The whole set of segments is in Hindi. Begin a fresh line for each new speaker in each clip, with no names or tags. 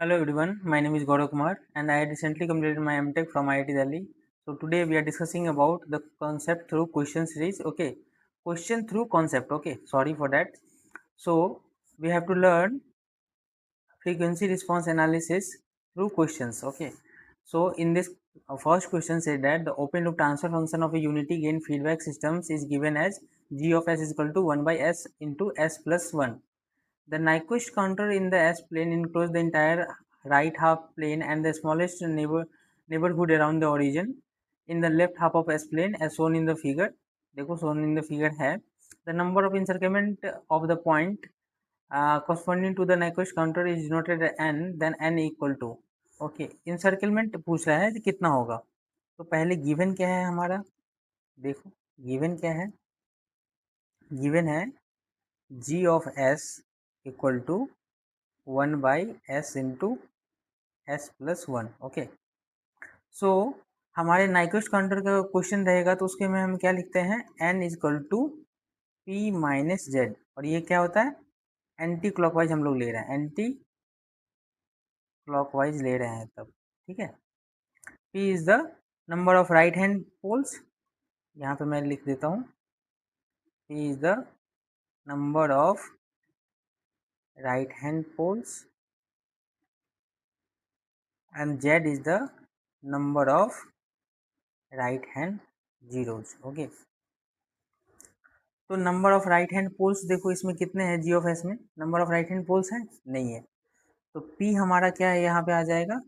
Hello everyone, my name is Gaurav Kumar and I recently completed my MTech from IIT Delhi. So today we are discussing about the concept through question series. Okay, question through concept. Okay, sorry for that. So we have to learn frequency response analysis through questions. Okay, so in this first question said that the open loop transfer function of a unity gain feedback systems is given as g of s is equal to 1 by s into s plus 1. The Nyquist counter in the S-plane encloses the entire right half plane and the smallest neighborhood around the origin in the left half of S-plane as shown in the figure. देखो shown in the figure है. The number of encirclement of the point corresponding to the Nyquist counter is denoted as n, then n equal to. Okay, encirclement पूछ रहा है कि कितना होगा. तो पहले गिवन क्या है हमारा, देखो गिवन क्या है, गिवन है g of s equal to 1 by s into s plus 1. Okay, so हमारे नाइक्विस्ट काउंटर का क्वेश्चन रहेगा तो उसके में हम क्या लिखते हैं, N is equal to P minus Z. और ये क्या होता है, एंटी क्लॉकवाइज हम लोग ले रहे हैं, एंटी क्लॉकवाइज ले रहे हैं तब. ठीक है, P is the number of right hand poles, यहाँ पे मैं लिख देता हूँ, P is the number of right hand poles and z is the number of right hand zeros. Okay, तो number of right hand poles देखो इसमें कितने हैं, जी ऑफ एस में number of right hand poles हैं नहीं है, तो पी हमारा क्या है यहाँ पे आ जाएगा,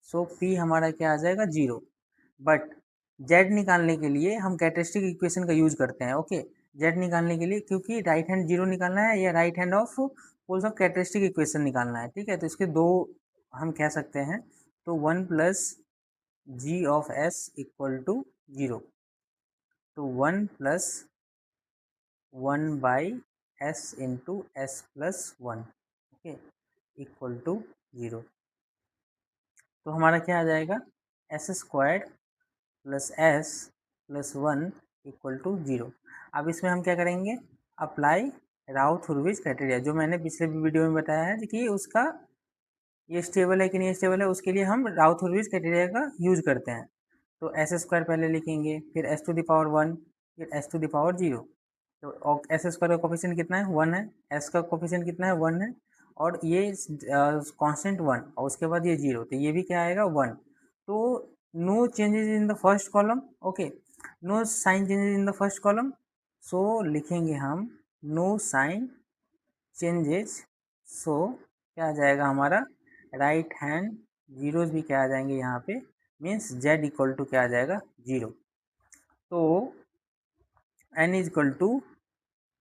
सो पी हमारा क्या आ जाएगा, 0. बट जेड निकालने के लिए हम कैरेक्टरिस्टिक इक्वेशन का यूज करते हैं. ओके, जेड निकालने के लिए क्योंकि राइट हैंड 0 निकालना है या right hand of poles of characteristic equation निकालना है. ठीक है, तो इसके दो हम कह सकते हैं, तो 1 plus G of S equal to 0, तो 1 plus 1 by s into s plus 1. Okay, equal to 0. तो हमारा क्या आ जाएगा, s squared plus s plus 1 equal to 0. अब इसमें हम क्या करेंगे, अप्लाई राउथ-हुरविच क्राइटेरिया, जो मैंने पिछले वीडियो में बताया है कि उसका ये स्टेबल है कि नहीं स्टेबल है, उसके लिए हम राउथ-हुरविच क्राइटेरिया का यूज करते हैं. तो एस स्क्वायर पहले लिखेंगे, फिर एस टू द पावर 1, फिर एस टू द पावर 0. तो एस स्क्वायर का कोफिशिएंट कितना है, 1 है, एस का कोफिशिएंट कितना है, 1 है, और ये कांस्टेंट 1, और उसके बाद ये 0, तो ये भी क्या आएगा, 1. तो no changes in the first column. Okay, no sign changes in the first column, so लिखेंगे हम नो साइन चेंजेस. सो क्या आ जाएगा हमारा, राइट हैंड जीरोज भी क्या आ जाएंगे यहाँ पे, मीन्स जेड इक्वल टू क्या आ जाएगा, 0. तो N is equal to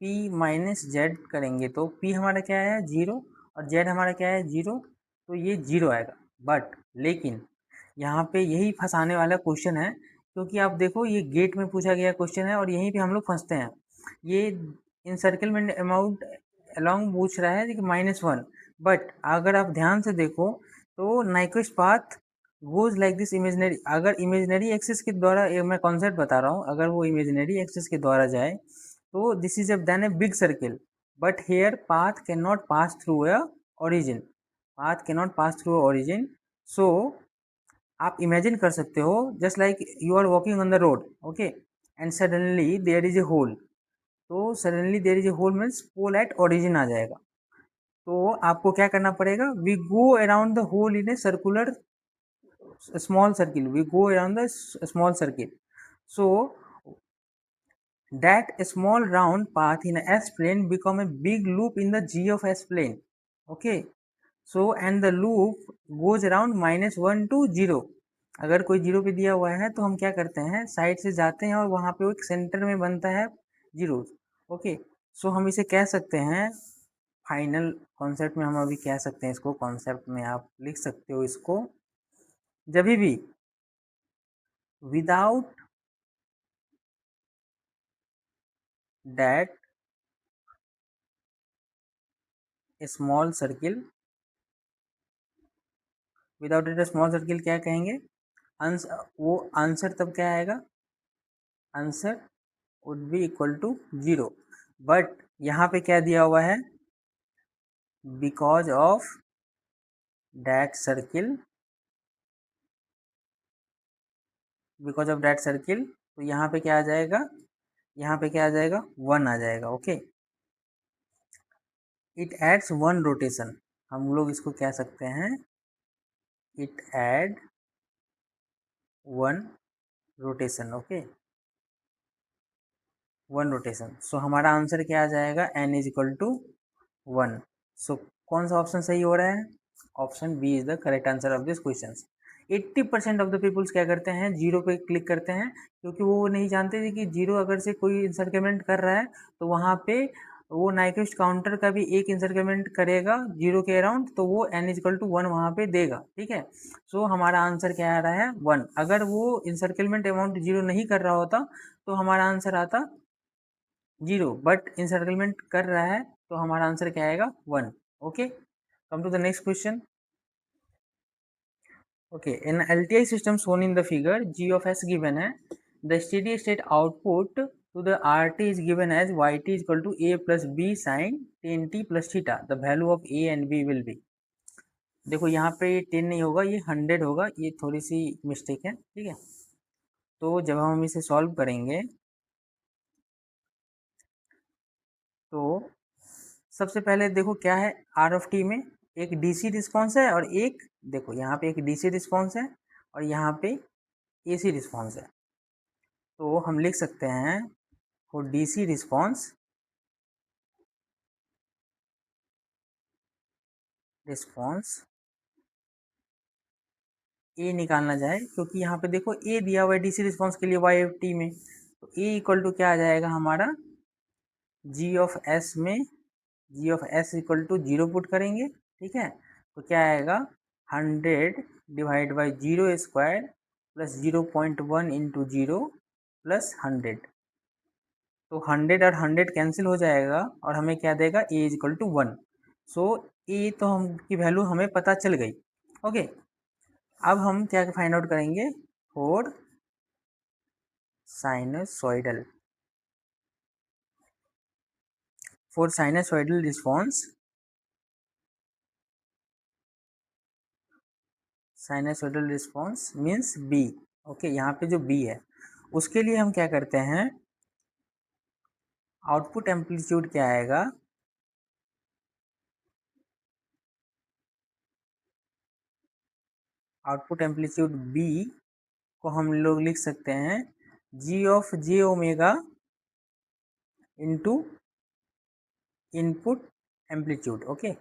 P minus Z करेंगे तो पी हमारा क्या है, 0, और जेड हमारा क्या है, 0, तो ये 0 आएगा. बट लेकिन यहाँ पे यही फंसाने वाला क्वेश्चन है, क्योंकि आप देखो ये गेट में पूछा गया क्वेश्चन है और यहीं पे हम लोग फंसते हैं. ये इनसर्कलमेंट अमाउंट अलॉन्ग पूछ रहा है कि -1, बट अगर आप ध्यान से देखो तो Nyquist path goes like this imaginary, अगर इमेजिनरी एक्सिस के द्वारा, मैं कॉन्सेप्ट बता रहा हूँ, अगर वो इमेजिनरी एक्सिस के द्वारा जाए तो this is then a big circle, but here path can not pass through a origin, path cannot pass through origin. So आप इमेजिन कर सकते हो, just like you are walking on the road, okay, and suddenly there is a hole. तो suddenly there is a hole means pole at origin आ जाएगा. तो आपको क्या करना पड़ेगा, we go around the hole in a circular small circle, we go around the small circle. So that small round path in S plane become a big loop in the G of S plane. Okay, so and the loop goes around -1 to 0. अगर कोई 0 पे दिया हुआ है तो हम क्या करते हैं, साइड से जाते हैं और वहाँ पे एक सेंटर में बनता है 0. ओके, सो हम इसे कह सकते हैं, फाइनल कॉन्सेप्ट में हम अभी कह सकते हैं इसको, कॉन्सेप्ट में आप लिख सकते हो इसको, जब भी without that small circle, without it small circle क्या कहेंगे, वो आंसर तब क्या आएगा, answer would be equal to 0. But यहाँ पे क्या दिया हुआ है, because of that circle, because of that circle, तो यहाँ पे क्या आ जाएगा, यहाँ पे क्या आ जाएगा, 1 आ जाएगा। ओके, इट एड्स 1 रोटेशन, हम लोग इसको कह सकते हैं it add 1 rotation. Okay, 1 rotation. So हमारा आंसर क्या आ जाएगा, n is equal to 1। So कौन सा ऑप्शन सही हो रहा है, option B is the correct answer of this question. 80% of the peoples क्या करते हैं, जीरो पे क्लिक करते हैं, क्योंकि वो नहीं जानते थे कि जीरो अगर से कोई इंसर्कलमेंट कर रहा है तो वहाँ पे वो नाइक्विस्ट काउंटर का भी एक इंसर्कलमेंट करेगा जीरो के अराउंड, तो वो n इजकल टू 1 वहाँ पे देगा। ठीक है, सो हमारा आंसर क्या आ रहा है, 1। अगर वो इंसर्कलमेंट अमाउंट जीरो नहीं कर रहा होता तो हमारा आंसर आता 0, बट इंसर्कलमेंट कर रहा है तो हमारा आंसर क्या आएगा, 1। Okay, come to the next question. Okay, in LTI system shown in the figure, G of S given है, the steady state output to the RT is given as YT is equal to A plus B sin 10t plus theta. The value of A and B will be, देखो यहाँ पे ये 10 नहीं होगा, ये 100 होगा, ये थोड़ी सी मिस्टेक है। ठीक है, तो जब हम इसे सॉल्व करेंगे तो सबसे पहले देखो क्या है, आर ऑफ टी में एक डीसी रिस्पॉन्स है और एक, देखो यहाँ पे एक डीसी रिस्पॉन्स है और यहाँ पे एसी रिस्पॉन्स है। तो हम लिख सकते हैं फॉर डीसी रिस्पॉन्स, ए निकालना चाहे, क्योंकि यहाँ पे देखो ए दिया हुआ है डीसी रिस्पॉन्स के लिए वाई एफ टी में, तो ए इक्वल टू क्या आ जाएगा हमारा, जी ऑफ एस में G of S equal to 0 put करेंगे। ठीक है, तो क्या आएगा, 100 divide by 0² plus 0.1 into 0 plus 100, तो 100 और 100 कैंसिल हो जाएगा और हमें क्या देगा, ए इज इक्वल टू 1। सो ए तो हम की वैल्यू हमें पता चल गई। ओके, अब हम क्या फाइंड आउट करेंगे, for sinusoidal, for sinusoidal response, sinusoidal response means B. Okay, यहाँ पे जो बी है उसके लिए हम क्या करते हैं, आउटपुट एम्पलीट्यूड क्या आएगा, आउटपुट एम्पलीट्यूड बी को हम लोग लिख सकते हैं जी of J omega into input amplitude. Okay,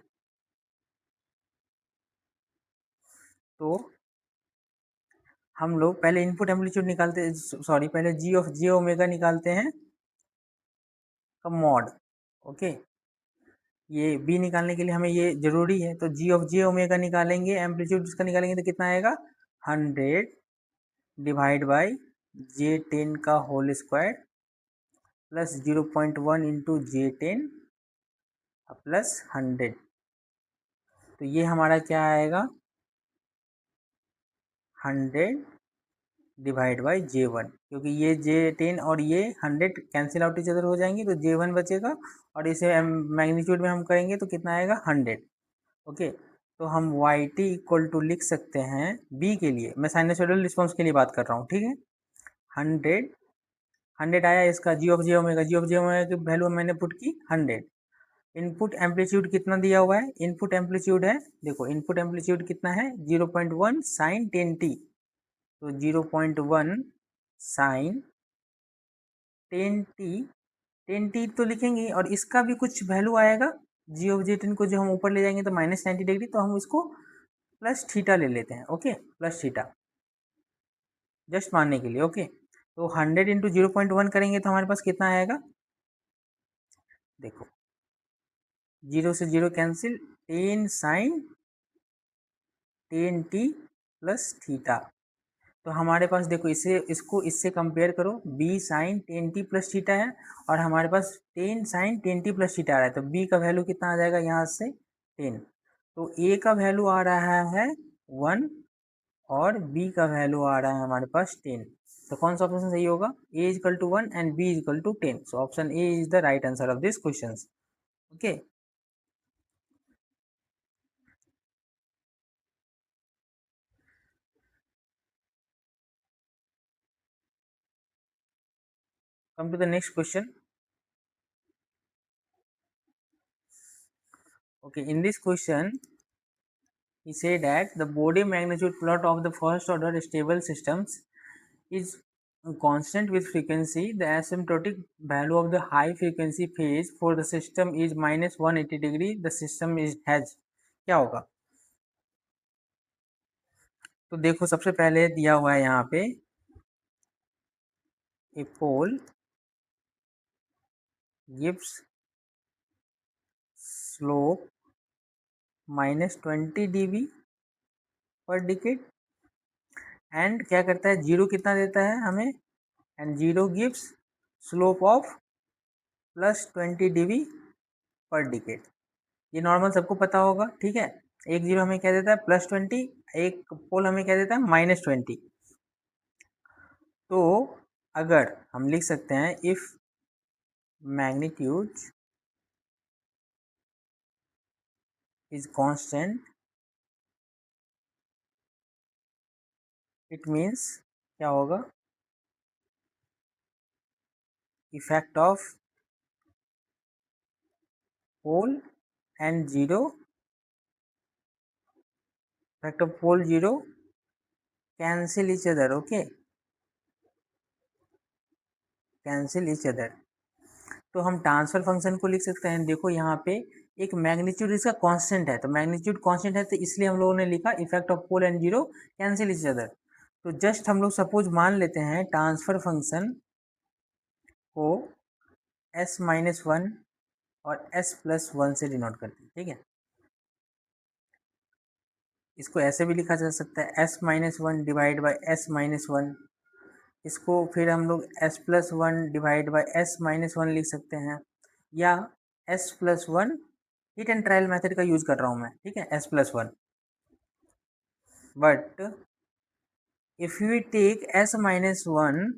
तो हम लोग पहले इनपुट एम्पलीट्यूड निकालते, सॉरी पहले जी ऑफ जे ओमेगा निकालते हैं का मॉड। ओके, ये बी निकालने के लिए हमें ये जरूरी है, तो जी ऑफ जे ओमेगा निकालेंगे, एम्पलीट्यूड इसका निकालेंगे तो कितना आएगा, 100 डिवाइड बाई J10 का whole square plus 0.1 into J10 plus 100, तो ये हमारा क्या आएगा, 100 डिवाइड बाई J1, क्योंकि ये J10 और ये 100 कैंसिल आउट इच अदर हो जाएंगे तो J1 बचेगा, और इसे मैग्नीट्यूड में हम करेंगे तो कितना आएगा, 100। ओके, तो हम वाई टी इक्वल टू लिख सकते हैं बी के लिए, मैं साइनसोइडल रिस्पॉन्स के लिए बात कर रहा हूँ। ठीक है, 100 आया, इसका G of J omega, G of J omega की वैल्यू मैंने पुट की 100। इनपुट एम्पलीट्यूड कितना दिया हुआ है, इनपुट एम्पलीट्यूड है, देखो इनपुट एम्पलीट्यूड कितना है, 0.1 साइन 10t, तो 0.1 साइन 10t, 10t तो लिखेंगे और इसका भी कुछ वैल्यू आएगा, जी ऑफ जे 10 को जो हम ऊपर ले जाएंगे तो -90 डिग्री, तो हम इसको प्लस थीटा ले लेते हैं। ओके, प्लस थीटा जस्ट मानने के लिए। ओके, तो 100 इंटू 0.1 करेंगे तो हमारे पास कितना आएगा, देखो 0 से 0 cancel, 10 sign 10t plus theta, तो हमारे पास देखो इसे इसको इससे कंपेयर करो, b sign 10t plus theta है और हमारे पास 10 साइन 10t प्लस थीटा आ रहा है, तो b का वैल्यू कितना आ जाएगा यहाँ से 10, तो a का वैल्यू आ रहा है 1 और b का वैल्यू आ रहा है हमारे पास 10, तो कौन सा ऑप्शन सही होगा, a equal to 1 and b equal to 10, so option A is the right answer of this question. Okay, Come to the next question. Okay, in this question, he said that the body magnitude plot of the first order stable systems is constant with frequency. The asymptotic value of the high frequency phase for the system is minus 180 degree. The system is has क्या होगा? तो देखो सबसे पहले दिया हुआ है यहाँ पे ए पोल gives slope minus 20 dB पर डिकेड एंड क्या करता है, जीरो कितना देता है हमें, and zero gives slope of plus 20 dB पर डिकेड। ये नॉर्मल सबको पता होगा, ठीक है। एक जीरो हमें क्या देता है प्लस 20, एक पोल हमें क्या देता है माइनस 20। तो अगर हम लिख सकते हैं if magnitude is constant, it means क्या होगा, effect of pole and zero, effect of pole zero cancel each other, okay, cancel each other. तो हम ट्रांसफर फंक्शन को लिख सकते हैं, देखो यहाँ पे एक मैग्नीट्यूड इसका कांस्टेंट है, तो मैग्नीट्यूड कांस्टेंट है तो इसलिए हम लोगों ने लिखा effect of pole and zero cancel each other. तो जस्ट हम लोग सपोज मान लेते हैं ट्रांसफर फंक्शन को s माइनस वन और s प्लस वन से डिनोट करते हैं, ठीक है। इसको ऐसे भी लिखा जा सकता है s minus one divide by s minus one, इसको फिर हम लोग s plus one divide by s minus one लिख सकते हैं, या s plus one hit and trial method का यूज कर रहा हूँ मैं, ठीक है, s plus one. But if you take s minus one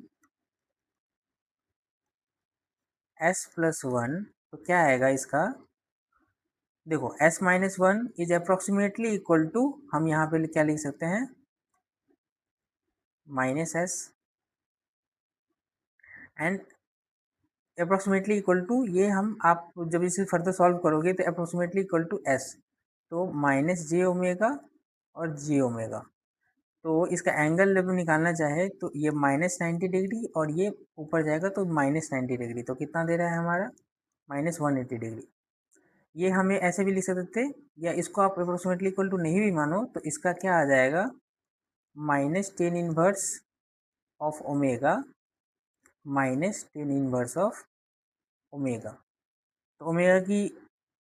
s plus one, तो क्या आएगा इसका, देखो s minus one is approximately equal to, हम यहाँ पे क्या लिख सकते हैं minus s and approximately equal to, ये हम आप जब इसे फर्दर सॉल्व करोगे तो अप्रोक्सीमेटली इक्वल टू s, तो माइनस जे ओमेगा और जे ओमेगा। तो इसका एंगल जब निकालना चाहे तो ये माइनस 90 डिग्री और ये ऊपर जाएगा तो माइनस 90 डिग्री, तो कितना दे रहा है हमारा माइनस 180 डिग्री। ये हमें ऐसे भी लिख सकते थे, या इसको आप अप्रोक्सीमेटली इक्वल टू नहीं भी मानो तो इसका क्या आ जाएगा minus tan inverse of omega minus tan inverse of omega. तो ओमेगा की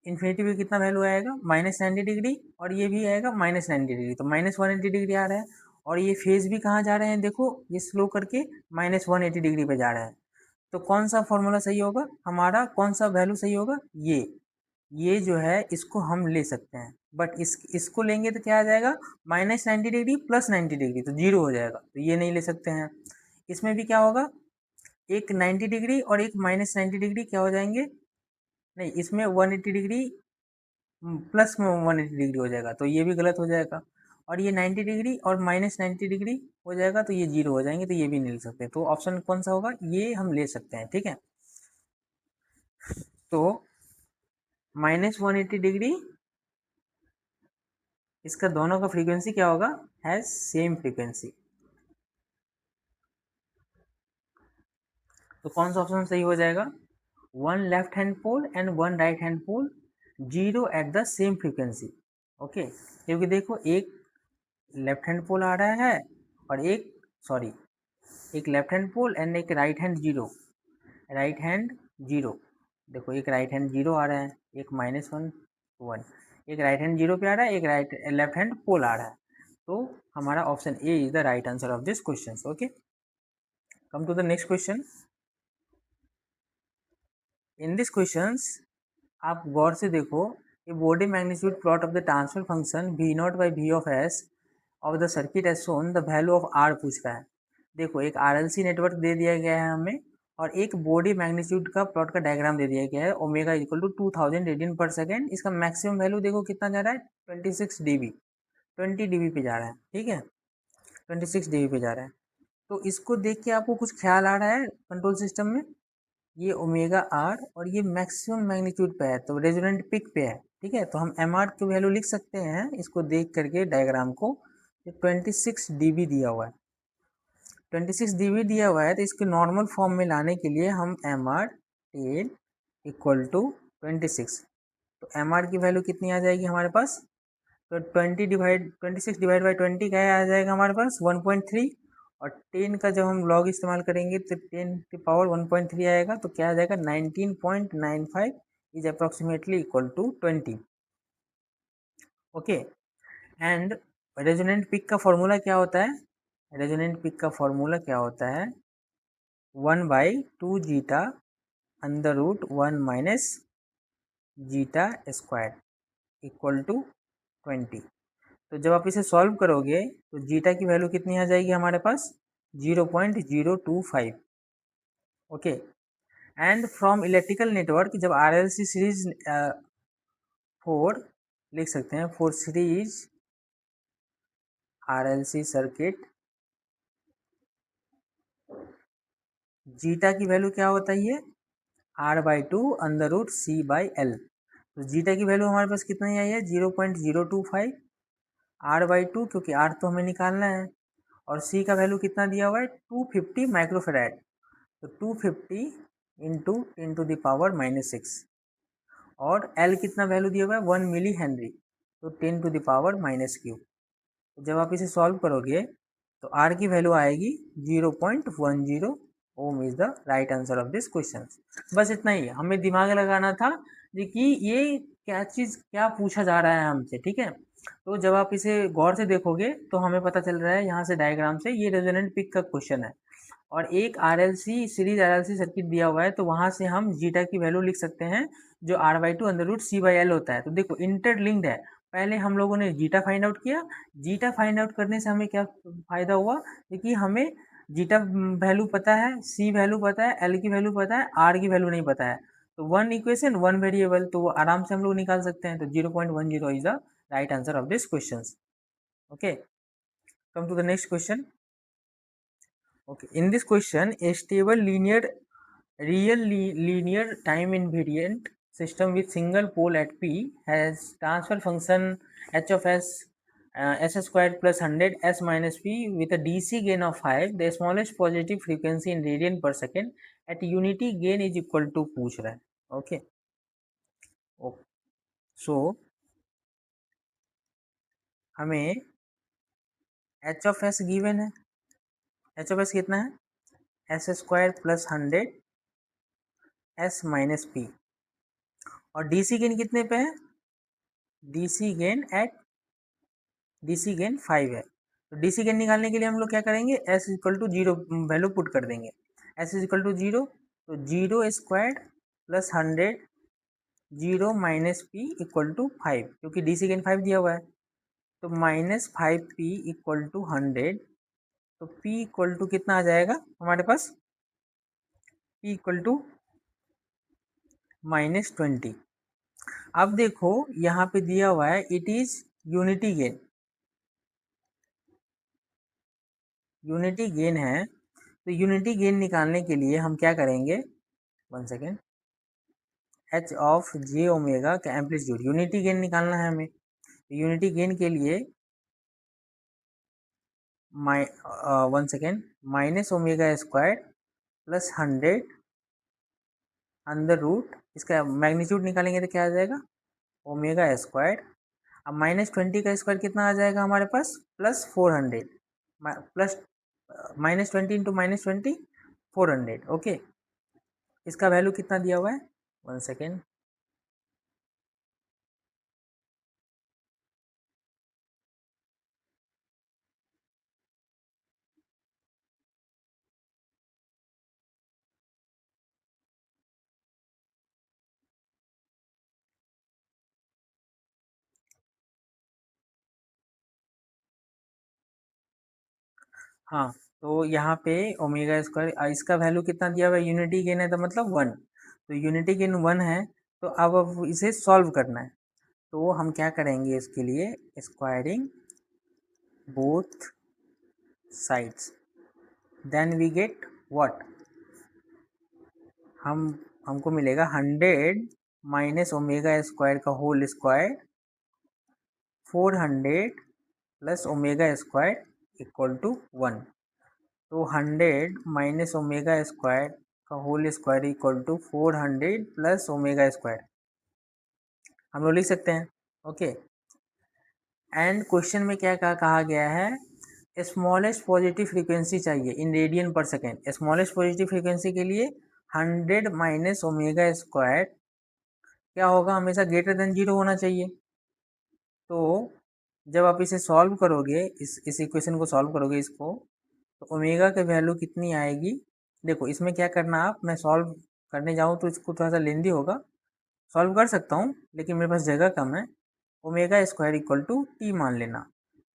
इन्फिनिटी में कितना वैल्यू आएगा माइनस 90 डिग्री, और ये भी आएगा माइनस 90 डिग्री, तो माइनस 180 डिग्री आ रहा है। और ये फेज भी कहाँ जा रहे हैं, देखो ये स्लो करके माइनस 180 डिग्री पे जा रहा है। तो कौन सा फॉर्मूला सही होगा हमारा, कौन सा वैल्यू सही होगा, ये जो है इसको हम ले सकते हैं। बट इसको लेंगे तो क्या आ जाएगा माइनस 90 डिग्री प्लस 90 डिग्री, तो जीरो हो जाएगा, तो ये नहीं ले सकते हैं। इसमें भी क्या होगा, एक 90 डिग्री और एक माइनस 90 डिग्री क्या हो जाएंगे, नहीं इसमें 180 डिग्री प्लस में 180 डिग्री हो जाएगा, तो ये भी गलत हो जाएगा। और ये 90 डिग्री और माइनस 90 डिग्री हो जाएगा, तो ये जीरो हो जाएंगे, तो ये भी नहीं ले सकते। तो ऑप्शन कौन सा होगा, ये हम ले सकते हैं, ठीक है। तो माइनस 180 डिग्री, इसका दोनों का फ्रीक्वेंसी क्या होगा, हैज सेम फ्रीक्वेंसी। तो कौन सा ऑप्शन सही हो जाएगा, one left hand pole and one right hand pole zero at the same frequency, okay. क्योंकि देखो एक लेफ्ट हैंड पोल आ रहा है और एक सॉरी एक लेफ्ट हैंड पोल एंड एक right hand zero, right hand zero, देखो एक राइट हैंड जीरो आ रहा है, एक माइनस वन वन, एक राइट हैंड जीरो पे आ रहा है, एक राइट लेफ्ट हैंड पोल आ रहा है। तो हमारा option A is the right answer of this question, okay. Come to the next question. In this questions आप गौर से देखो, ये Bode magnitude plot of the transfer function V naught by V of s of the circuit as shown the value of R पूछ रहा है। देखो एक आरएलसी नेटवर्क दे दिया गया है हमें, और एक बॉडी मैग्नीट्यूड का प्लॉट का डायग्राम दे दिया गया है, omega equal to 2000 radian per second. इसका मैक्सिमम वैल्यू देखो कितना जा रहा है 26 dB, 20 dB पे जा रहा है, ठीक है, 26 dB पे जा रहा है। तो इसको देख के आपको कुछ ख्याल आ रहा है कंट्रोल सिस्टम में, ये ओमेगा आर और ये मैक्सिमम मैग्नीट्यूड पे है, तो रेजोनेंट पिक पे है। ठीक है, तो हम एम आर की वैल्यू लिख सकते हैं इसको देख करके डायग्राम को। 26 dB दिया हुआ है, 26 dB दिया हुआ है, तो इसके नॉर्मल फॉर्म में लाने के लिए हम M R ten equal to 26, तो एम आर की वैल्यू कितनी आ जाएगी हमारे पास, तो 26 डिवाइड बाई 20 क्या आ जाएगा हमारे पास 1.3, और 10 का जब हम लॉग इस्तेमाल करेंगे तो 10 की पावर 1.3 आएगा, तो क्या आ जाएगा 19.95 is approximately equal to 20। Okay, and resonant peak का फॉर्मूला क्या होता है, रेजोनेंट पिक का फॉर्मूला क्या होता है 1/2 zeta under root 1 minus zeta square equal to 20। तो जब आप इसे सॉल्व करोगे तो जीटा की वैल्यू कितनी आ जाएगी हमारे पास 0.025। Okay, and from electrical network जब आरएलसी सीरीज 4 लिख सकते हैं, for series RLC circuit zeta की वैल्यू क्या होता है, ये R/2 अंडर रूट C/L। तो जीटा की वैल्यू हमारे पास कितनी आई है 0.025, R/2 क्योंकि R तो हमें निकालना है, और C का वैल्यू कितना दिया हुआ है 250 माइक्रोफेराड, तो 250 इंटू 10⁻⁻6, और L कितना वैल्यू दिया हुआ है 1 मिली हेनरी, तो 10⁻⁻³ जब आप इसे सॉल्व करोगे तो R की वैल्यू आएगी 0.10 ohm is the right answer of this question. बस इतना ही, हमें दिमाग लगाना था कि ये क्या चीज़ क्या पूछा जा रहा है हमसे। ठीक है, तो जब आप इसे गौर से देखोगे तो हमें पता चल रहा है यहाँ से डायग्राम से ये रेजोनेंट पिक का क्वेश्चन है, और एक आरएलसी सीरीज आरएलसी सर्किट दिया हुआ है, तो वहाँ से हम जीटा की वैल्यू लिख सकते हैं जो R/2 अंडर रूट C/L होता है। तो देखो इंटरलिंक्ड है, पहले हम लोगों ने जीटा फाइंड आउट किया, जीटा फाइंड आउट करने से हमें क्या फ़ायदा हुआ, क्योंकि हमें जीटा वैल्यू पता है, सी वैल्यू पता है, एल की वैल्यू पता है, आर की वैल्यू नहीं पता है, तो वन इक्वेशन वन वेरिएबल, तो वो आराम से हम लोग निकाल सकते हैं। तो 0.10 is the right answer of this question. Okay, come to the next question. Okay, in this question, a stable linear time invariant system with single pole at P has transfer function h of s s squared plus 100 s minus p with a DC gain of 5. The smallest positive frequency in radian per second at unity gain is equal to पूछ रहा है। Okay, so हमें h of s given है, h of s कितना है s square plus 100 s minus P, और डीसी गेन कितने पे है, डीसी गेन 5 है। तो डीसी गेन निकालने के लिए हम लोग क्या करेंगे, s equal to 0 value put कर देंगे, s इक्वल टू 0, तो 0 square plus 100 0 minus P equal to 5, क्योंकि डीसी गेन 5 दिया हुआ है, तो माइनस 5p इक्वल टू 100, तो p इक्वल टू कितना आ जाएगा हमारे पास, p इक्वल टू -20। अब देखो यहाँ पे दिया हुआ है it is unity gain, unity gain है, तो यूनिटी गेन निकालने के लिए हम क्या करेंगे, one second, H of J omega का एम्पलीट्यूड, यूनिटी गेन निकालना है हमें, तो यूनिटी गेन के लिए one second minus omega square plus 100 under root, इसका मैग्नीट्यूड निकालेंगे तो क्या आ जाएगा ओमेगा स्क्वायर, अब -20 का स्क्वायर कितना आ जाएगा हमारे पास प्लस 400, प्लस -20 इंटू -20 400। ओके, इसका वैल्यू कितना दिया हुआ है, वन सेकेंड, हाँ, तो यहाँ पे ओमेगा स्क्वायर इसका वैल्यू कितना दिया हुआ है, यूनिटी गेन है तो मतलब 1, तो यूनिटी गेन 1 है, तो अब इसे सॉल्व करना है, तो हम क्या करेंगे इसके लिए, squaring both sides, then we get what, हमको मिलेगा 100 माइनस ओमेगा स्क्वायर का whole square 400 plus omega square equal to 1। तो 100 माइनस ओमेगा स्क्वायर का whole square equal to 400 plus omega square हम लोग लिख सकते हैं। ओके, एंड क्वेश्चन में क्या कहा गया है, स्मॉलेस्ट पॉजिटिव फ्रीक्वेंसी चाहिए in radian per second. Smallest positive frequency के लिए 100 माइनस ओमेगा स्क्वायर क्या होगा, हमेशा ग्रेटर देन 0 होना चाहिए। तो जब आप इसे सॉल्व करोगे, इस इक्वेशन को सॉल्व करोगे इसको, तो ओमेगा की वैल्यू कितनी आएगी। देखो इसमें क्या करना, आप मैं सॉल्व करने जाऊँ तो इसको थोड़ा सा लेंदी होगा, सॉल्व कर सकता हूँ लेकिन मेरे पास जगह कम है। Omega square equal to t मान लेना,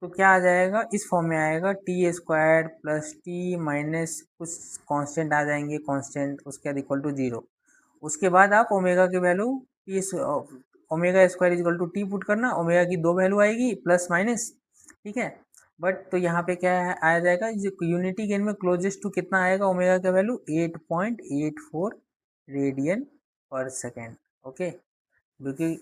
तो क्या आ जाएगा, इस फॉर्म में आएगा T square plus T minus कुछ कांस्टेंट आ जाएंगे, कांस्टेंट उसके बाद इक्वल टू 0। उसके बाद आप ओमेगा की value t omega square equal to t put करना, ओमेगा की 2 वैल्यू आएगी प्लस माइनस, ठीक है। बट तो यहाँ पे क्या है, आ जाएगा यूनिटी गेन में क्लोजेस्ट टू कितना आएगा, ओमेगा का value 8.84 radian per second. Okay, क्योंकि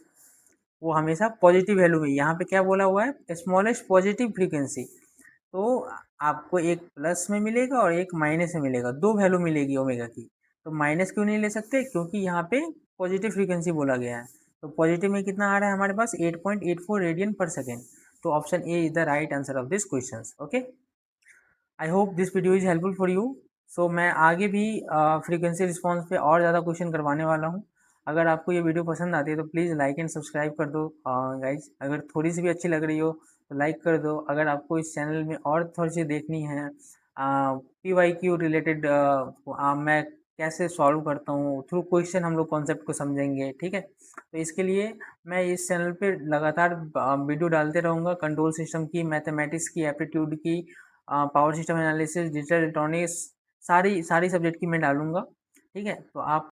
वो हमेशा पॉजिटिव वैल्यू में, यहाँ पे क्या बोला हुआ है, स्मॉलेस्ट पॉजिटिव फ्रीक्वेंसी। तो आपको एक प्लस में मिलेगा और एक माइनस में मिलेगा, 2 वैल्यू मिलेगी ओमेगा की। तो माइनस क्यों नहीं ले सकते, क्योंकि यहाँ पे पॉजिटिव फ्रीक्वेंसी बोला गया है। तो पॉजिटिव में कितना आ रहा है हमारे पास, 8.84 रेडियन पर सेकेंड। तो option A is the right answer of this question. Okay, I hope this video is helpful for you. So मैं आगे भी फ्रीक्वेंसी रिस्पॉन्स पे और ज़्यादा क्वेश्चन करवाने वाला हूँ। अगर आपको ये वीडियो पसंद आती है तो प्लीज़ लाइक एंड सब्सक्राइब कर दो गाइज। अगर थोड़ी सी भी अच्छी लग रही हो तो लाइक कर दो। अगर आपको इस चैनल में और थोड़ी सी देखनी है PYQ रिलेटेड, मैं कैसे सॉल्व करता हूँ थ्रू क्वेश्चन, हम लोग कॉन्सेप्ट को समझेंगे, ठीक है। तो इसके लिए मैं इस चैनल पे लगातार वीडियो डालते रहूँगा, कंट्रोल सिस्टम की, मैथमेटिक्स की, एप्टीट्यूड की, power system analysis, digital electronics, सारी सब्जेक्ट की मैं डालूंगा, ठीक है। तो आप